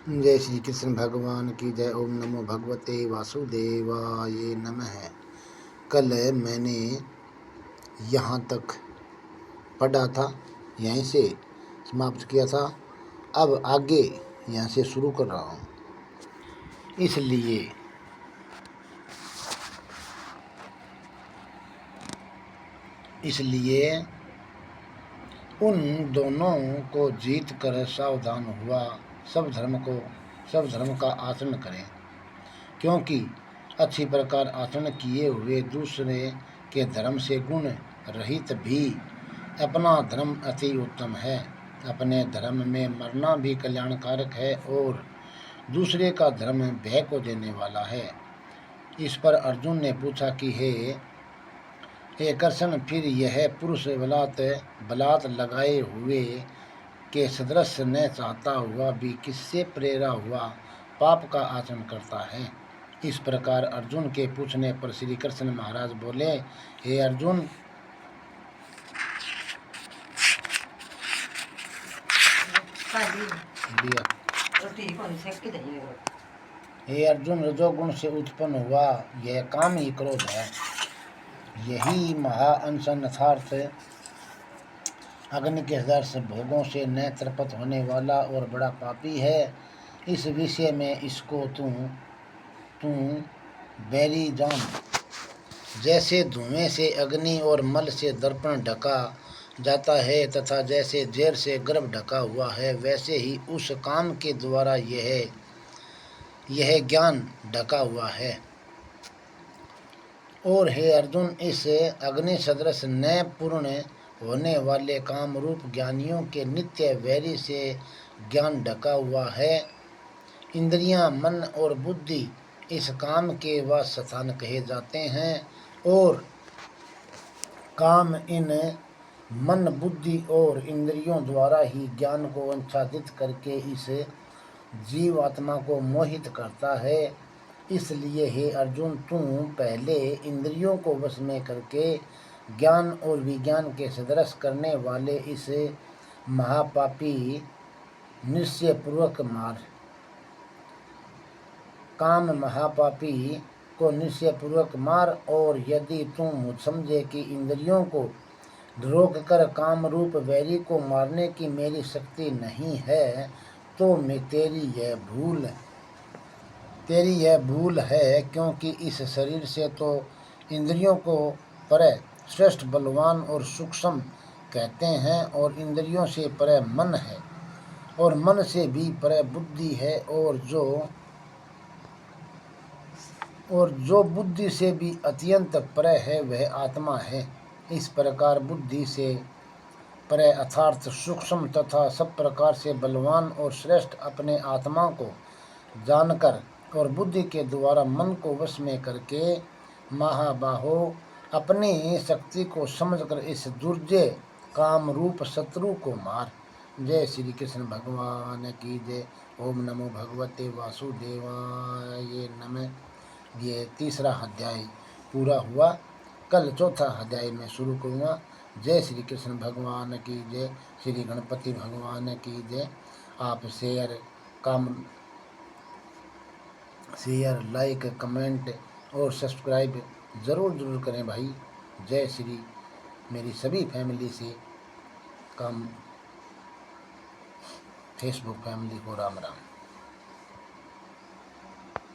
जय श्री कृष्ण भगवान की जय। ओम नमो भगवते वासुदेवाय नमः। कल मैंने यहाँ तक पढ़ा था, यहीं से समाप्त किया था। अब आगे यहाँ से शुरू कर रहा हूँ। इसलिए उन दोनों को जीत कर सावधान हुआ, सब धर्म का आचरण करें, क्योंकि अच्छी प्रकार आचरण किए हुए दूसरे के धर्म से गुण रहित भी अपना धर्म अति उत्तम है। अपने धर्म में मरना भी कल्याणकारक है और दूसरे का धर्म भय को देने वाला है। इस पर अर्जुन ने पूछा कि हे कृष्ण, फिर यह पुरुष बलात् लगाए हुए के सदृश न चाहता हुआ भी किससे प्रेरा हुआ पाप का आचरण करता है। इस प्रकार अर्जुन के पूछने पर श्री कृष्ण महाराज बोले, हे अर्जुन, रजोगुण से उत्पन्न हुआ यह काम ही क्रोध है। यही महाअनसन्नथार्थ अग्नि के सदृश भोगों से न तृप्त होने वाला और बड़ा पापी है। इस विषय में इसको तू बैरी जान। जैसे धुएं से अग्नि और मल से दर्पण ढका जाता है तथा जैसे जैर से गर्भ ढका हुआ है, वैसे ही उस काम के द्वारा यह ज्ञान ढका हुआ है। और हे अर्जुन, इस अग्नि सदृश न पूर्ण होने वाले काम रूप ज्ञानियों के नित्य वैरी से ज्ञान ढका हुआ है। इंद्रियां, मन और बुद्धि इस काम के वास स्थान कहे जाते हैं और काम इन मन, बुद्धि और इंद्रियों द्वारा ही ज्ञान को आच्छादित करके इस जीवात्मा को मोहित करता है। इसलिए हे अर्जुन, तुम पहले इंद्रियों को वश में करके ज्ञान और विज्ञान के सदृश करने वाले इस महापापी निश्चय पूर्वक मार। काम महापापी को निश्चय पूर्वक मार। और यदि तुम समझे कि इंद्रियों को रोक कर काम रूप वैरी को मारने की मेरी शक्ति नहीं है, तो तेरी यह भूल है, क्योंकि इस शरीर से तो इंद्रियों को परे श्रेष्ठ, बलवान और सूक्ष्म कहते हैं, और इंद्रियों से परे मन है, और मन से भी परे बुद्धि है, और जो बुद्धि से भी अत्यंत परे है वह आत्मा है। इस प्रकार बुद्धि से परे अर्थात सूक्ष्म तथा सब प्रकार से बलवान और श्रेष्ठ अपने आत्मा को जानकर और बुद्धि के द्वारा मन को वश में करके महाबाहो अपनी शक्ति को समझकर इस दुर्जय काम रूप शत्रु को मार। जय श्री कृष्ण भगवान की जय। ओम नमो भगवते वासुदेवाय नमः। ये तीसरा अध्याय पूरा हुआ। कल चौथा अध्याय में शुरू करूँगा। जय श्री कृष्ण भगवान की जय। श्री गणपति भगवान की जय। आप शेयर, लाइक, कमेंट और सब्सक्राइब ज़रूर करें भाई। जय श्री मेरी सभी फैमिली से फेसबुक फैमिली को राम राम।